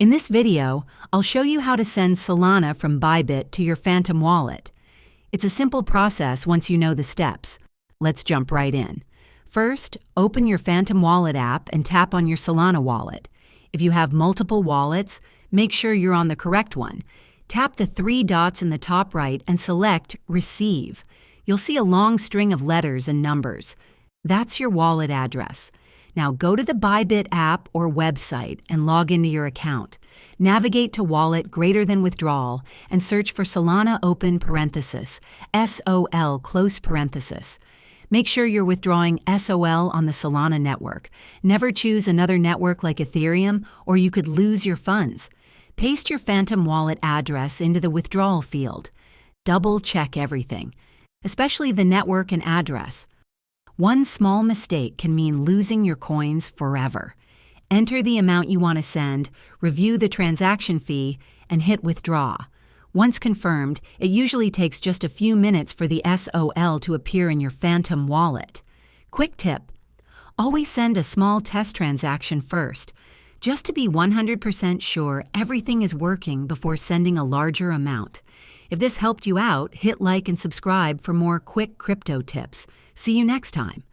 In this video, I'll show you how to send Solana from Bybit to your Phantom wallet. It's a simple process once you know the steps. Let's jump right in. First, open your Phantom wallet app and tap on your Solana wallet. If you have multiple wallets, make sure you're on the correct one. Tap the three dots in the top right and select Receive. You'll see a long string of letters and numbers. That's your wallet address. Now go to the Bybit app or website and log into your account. Navigate to Wallet greater than withdrawal and search for Solana open parenthesis, SOL close parenthesis. Make sure you're withdrawing SOL on the Solana network. Never choose another network like Ethereum or you could lose your funds. Paste your Phantom wallet address into the withdrawal field. Double check everything, especially the network and address. One small mistake can mean losing your coins forever. Enter the amount you want to send, review the transaction fee, and hit withdraw. Once confirmed, it usually takes just a few minutes for the SOL to appear in your Phantom wallet. Quick tip: always send a small test transaction first, just to be 100% sure everything is working before sending a larger amount. If this helped you out, hit like and subscribe for more quick crypto tips. See you next time.